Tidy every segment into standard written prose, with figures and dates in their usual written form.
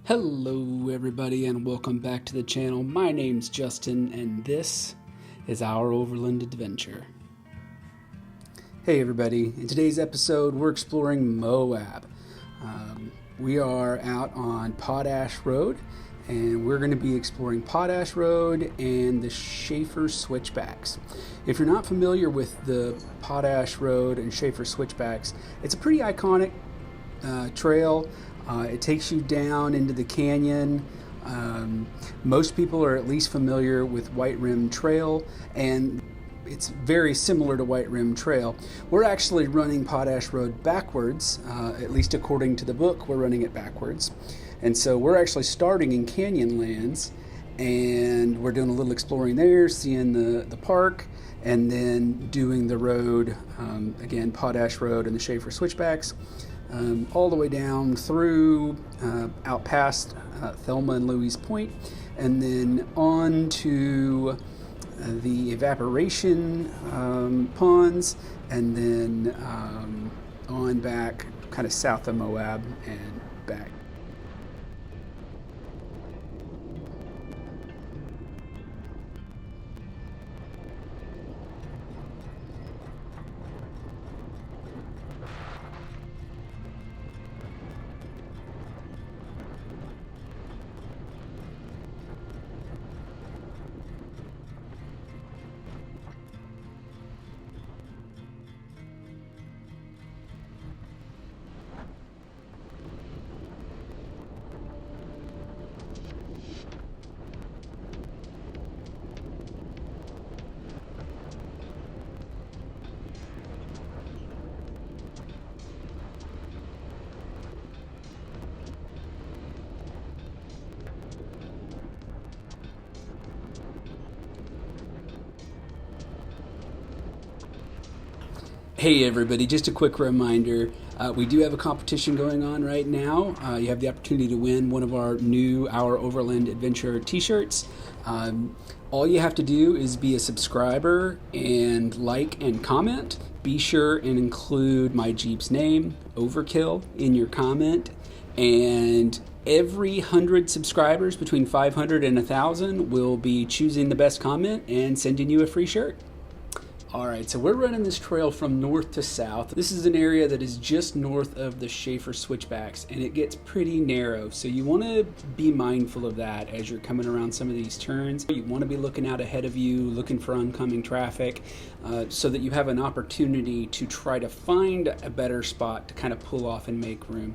Hello everybody and welcome back to the channel. My name's Justin and this is our Overland Adventure. Hey everybody, in today's episode we're exploring Moab. We are out on Potash Road and we're going to be exploring Potash Road and the Shafer Switchbacks. If you're not familiar with the Potash Road and Shafer Switchbacks, it's a pretty iconic trail. It takes you down into the canyon. Most people are at least familiar with White Rim Trail, and it's very similar to White Rim Trail. We're actually running Potash Road backwards, at least according to the book, we're running it backwards. And so we're actually starting in Canyonlands, and we're doing a little exploring there, seeing the park, and then doing the road, again, Potash Road and the Shafer Switchbacks. All the way down through, out past Thelma and Louise Point, and then on to the evaporation ponds, and then on back kind of south of Moab and back. Hey everybody, just a quick reminder, we do have a competition going on right now. You have the opportunity to win one of our new Our Overland Adventure t-shirts. All you have to do is be a subscriber and like and comment. Be sure and include my Jeep's name, Overkill, in your comment. And every 100 subscribers, between 500 and 1,000, will be choosing the best comment and sending you a free shirt. Alright, so we're running this trail from north to south. This is an area that is just north of the Shafer Switchbacks, and it gets pretty narrow. So you want to be mindful of that as you're coming around some of these turns. You want to be looking out ahead of you, looking for oncoming traffic, so that you have an opportunity to try to find a better spot to kind of pull off and make room.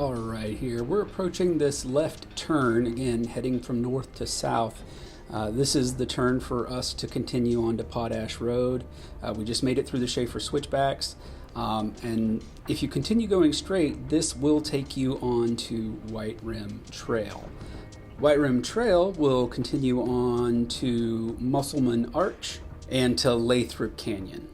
All right, here we're approaching this left turn, again heading from north to south. This is the turn for us to continue on to Potash Road. We just made it through the Shafer Switchbacks, and if you continue going straight, this will take you on to White Rim Trail. White Rim Trail will continue on to Musselman Arch and to Lathrop Canyon.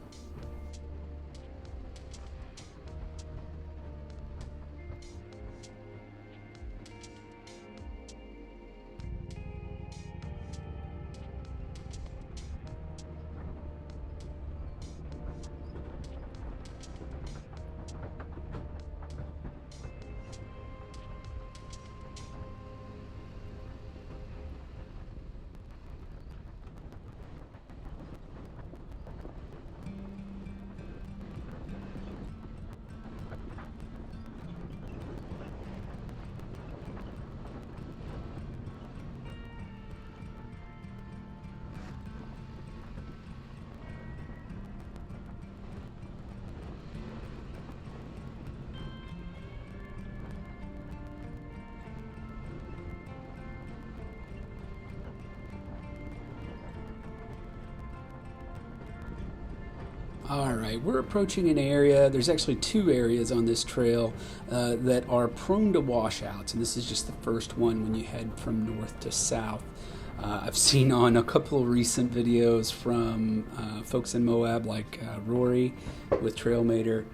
All right, we're approaching an area, there's actually two areas on this trail that are prone to washouts, and this is just the first one when you head from north to south. I've seen on a couple of recent videos from folks in Moab like Rory with Trailmater,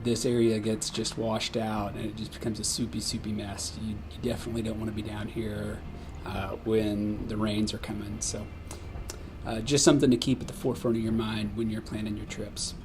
this area gets just washed out and it just becomes a soupy mess. You definitely don't want to be down here when the rains are coming. So just something to keep at the forefront of your mind when you're planning your trips.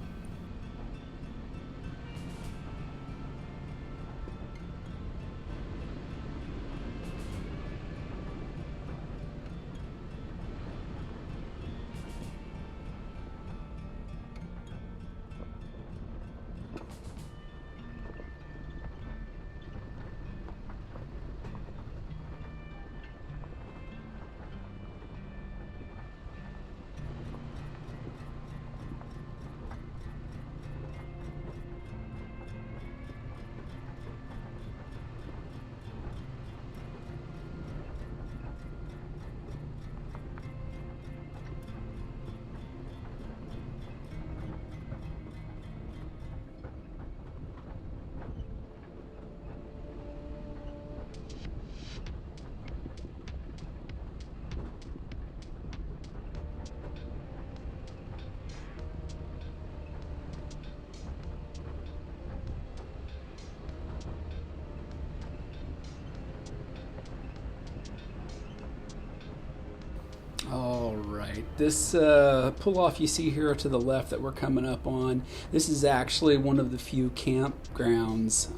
All right, this pull-off you see here to the left that we're coming up on, this is actually one of the few campgrounds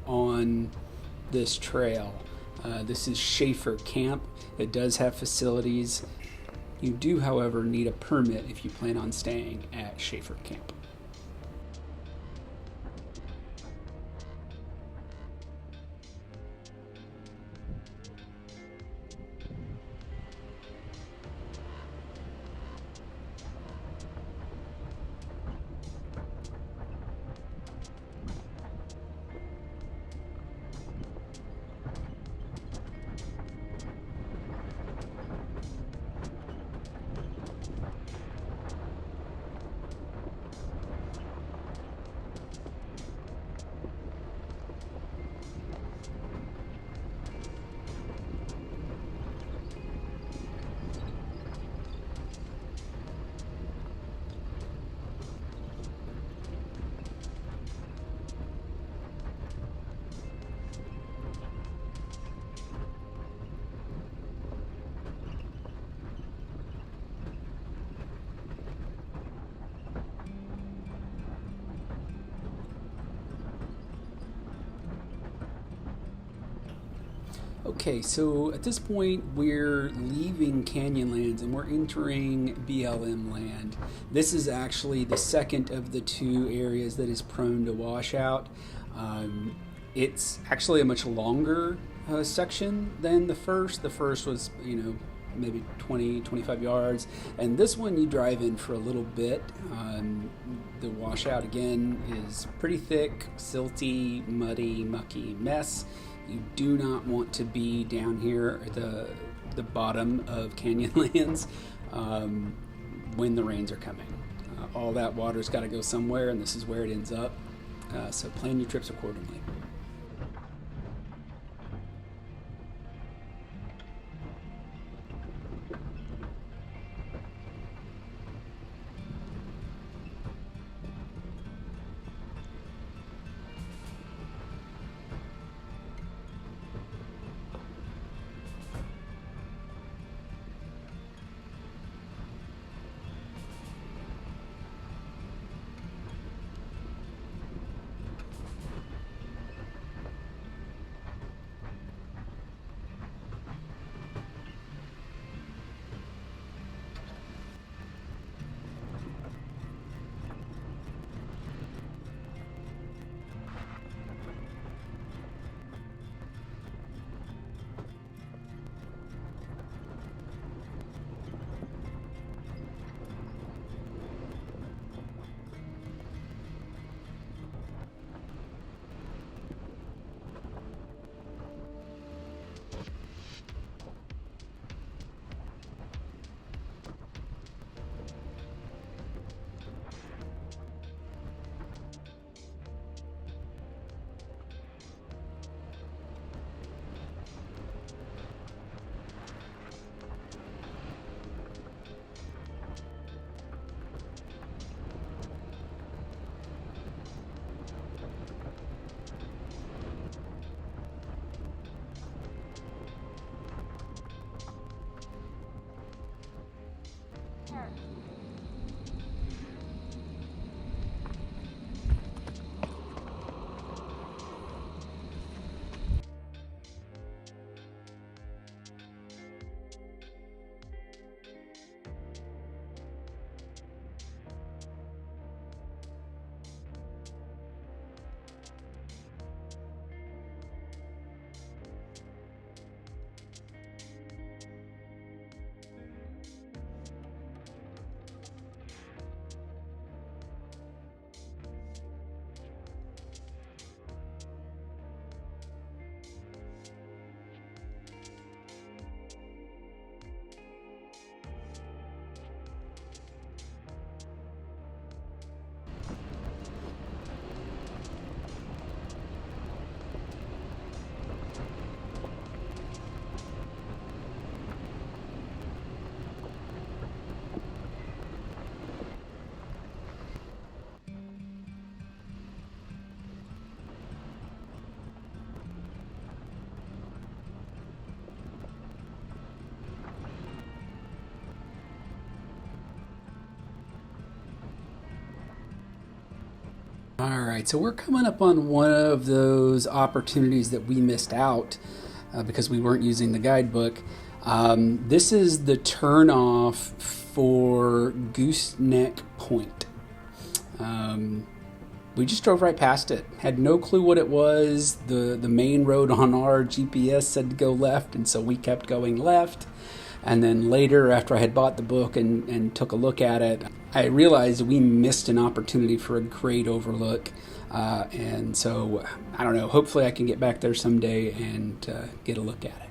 on this trail. This is Shafer Camp. It does have facilities. You do, however, need a permit if you plan on staying at Shafer Camp. Okay, so at this point we're leaving Canyonlands and we're entering BLM land. This is actually the second of the two areas that is prone to washout. It's actually a much longer section than the first. The first was, maybe 20, 25 yards. And this one you drive in for a little bit. The washout again is pretty thick, silty, muddy, mucky mess. You do not want to be down here at the bottom of Canyonlands when the rains are coming. All that water's got to go somewhere, and this is where it ends up. So plan your trips accordingly. All right, so we're coming up on one of those opportunities that we missed out because we weren't using the guidebook. This is the turnoff for Gooseneck Point. We just drove right past it. Had no clue what it was. The main road on our GPS said to go left, and so we kept going left. And then later, after I had bought the book and took a look at it, I realized we missed an opportunity for a great overlook. And so, I don't know, hopefully I can get back there someday and get a look at it.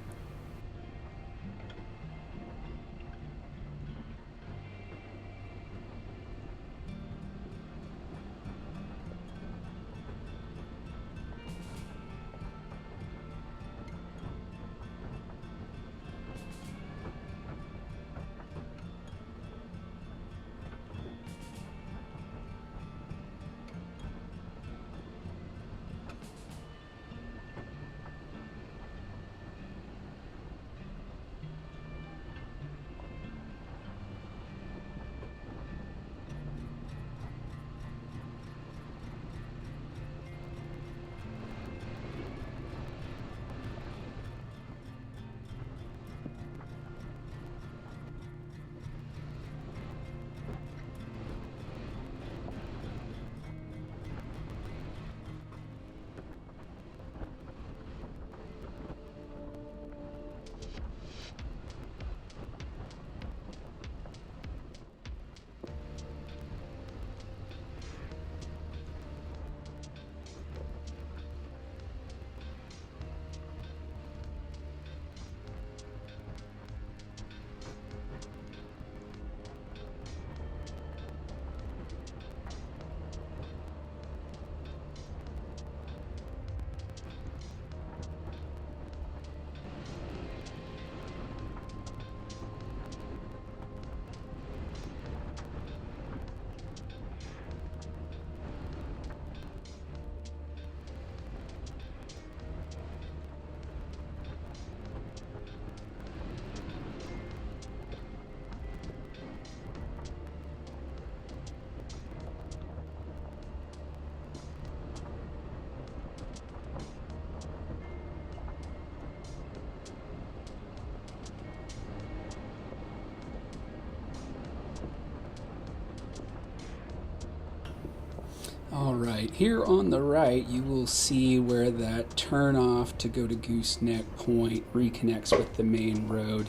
Alright, here on the right you will see where that turn off to go to Gooseneck Point reconnects with the main road.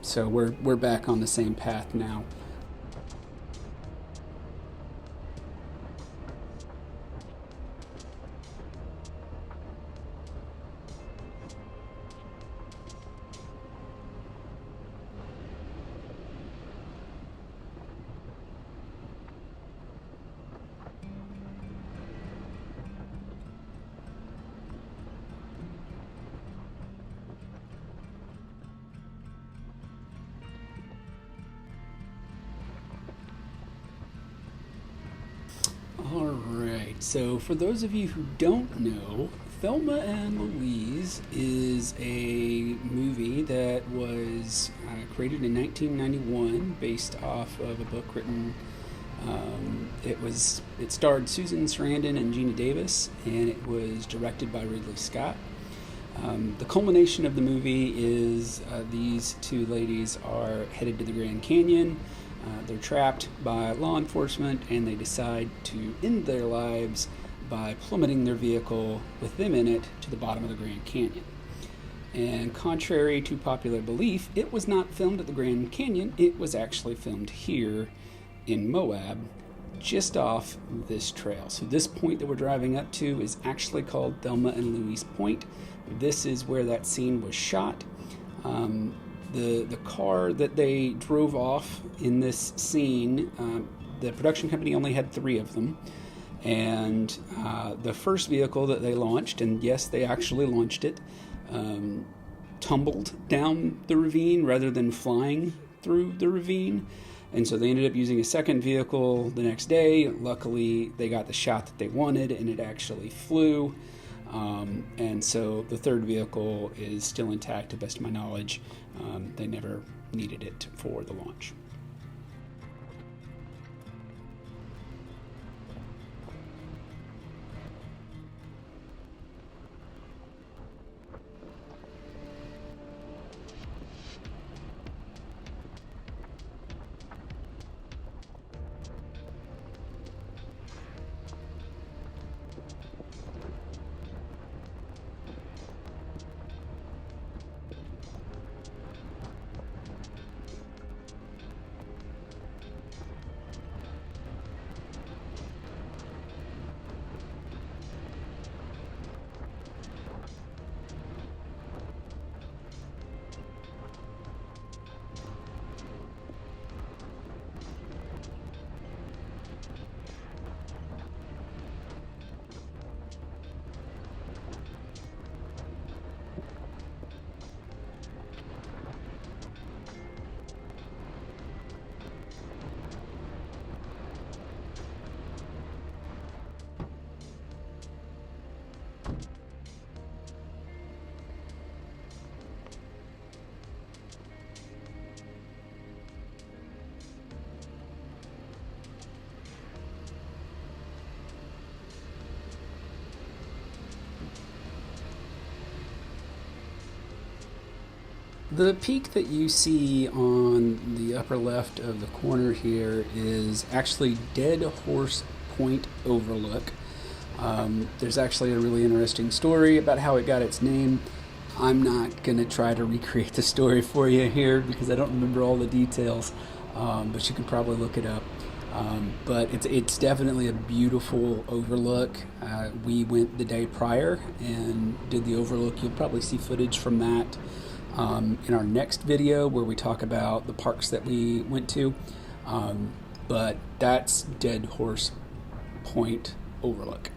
So we're back on the same path now. Alright, so for those of you who don't know, Thelma and Louise is a movie that was created in 1991 based off of a book written. It starred Susan Sarandon and Gina Davis, and it was directed by Ridley Scott. The culmination of the movie is these two ladies are headed to the Grand Canyon. They're trapped by law enforcement, and they decide to end their lives by plummeting their vehicle with them in it to the bottom of the Grand Canyon. And contrary to popular belief, it was not filmed at the Grand Canyon. It was actually filmed here in Moab, just off this trail. So this point that we're driving up to is actually called Thelma and Louise Point. This is where that scene was shot. The car that they drove off in this scene, the production company only had 3 of them. And the first vehicle that they launched, and yes, they actually launched it, tumbled down the ravine rather than flying through the ravine. And so they ended up using a second vehicle the next day. Luckily, they got the shot that they wanted, and it actually flew. And so the third vehicle is still intact, to the best of my knowledge. They never needed it for the launch. The peak that you see on the upper left of the corner here is actually Dead Horse Point Overlook. There's actually a really interesting story about how it got its name. I'm not going to try to recreate the story for you here because I don't remember all the details, but you can probably look it up. But it's definitely a beautiful overlook. We went the day prior and did the overlook. You'll probably see footage from that in our next video where we talk about the parks that we went to. But that's Dead Horse Point Overlook.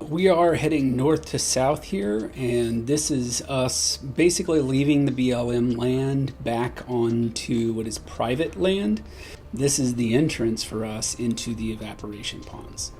we are heading north to south here, and this is us basically leaving the BLM land back onto what is private land. This is the entrance for us into the evaporation ponds.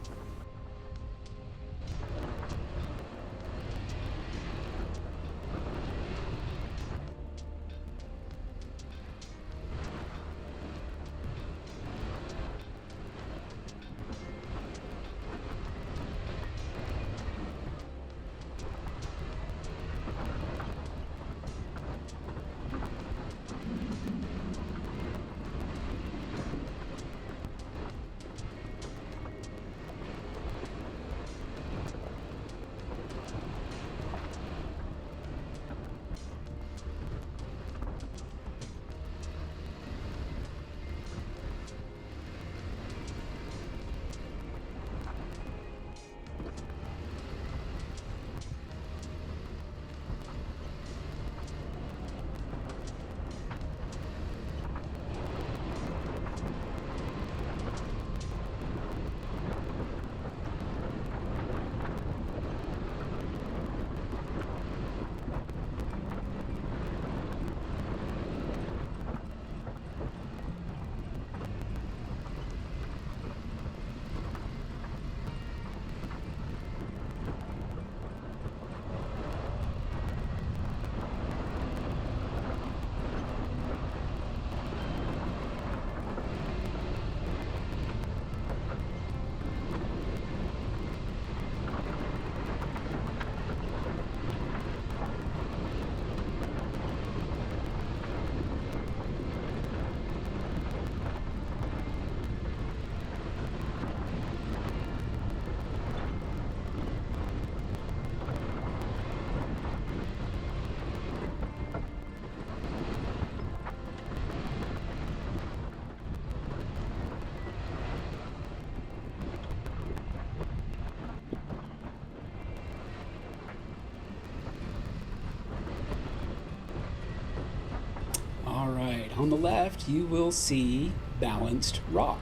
On the left, you will see balanced rock.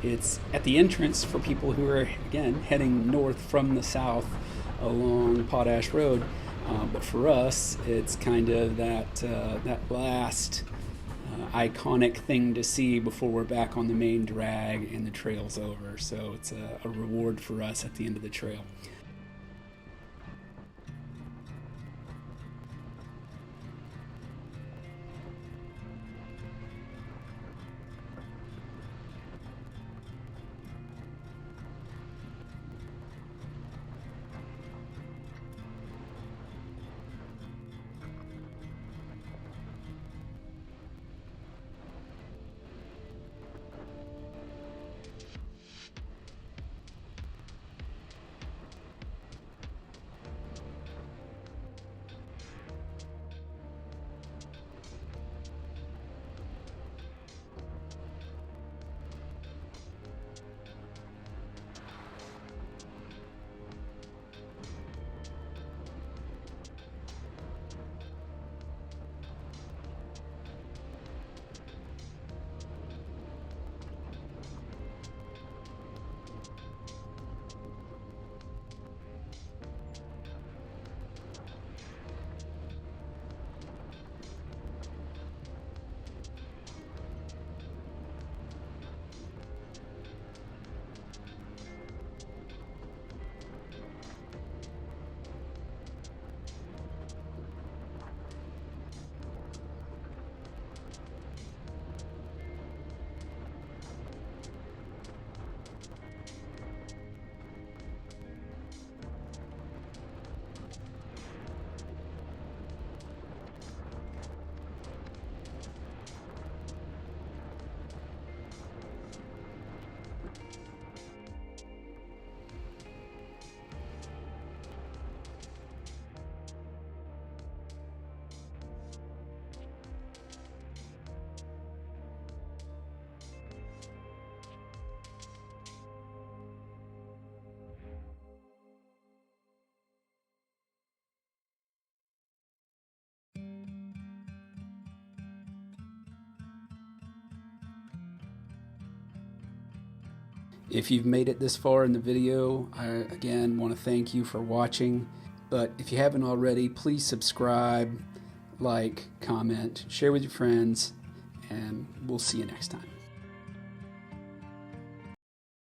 It's at the entrance for people who are, again, heading north from the south along Potash Road. But for us, it's kind of that last iconic thing to see before we're back on the main drag and the trail's over. So it's a reward for us at the end of the trail. If you've made it this far in the video, I again want to thank you for watching. But if you haven't already, please subscribe, like, comment, share with your friends, and we'll see you next time.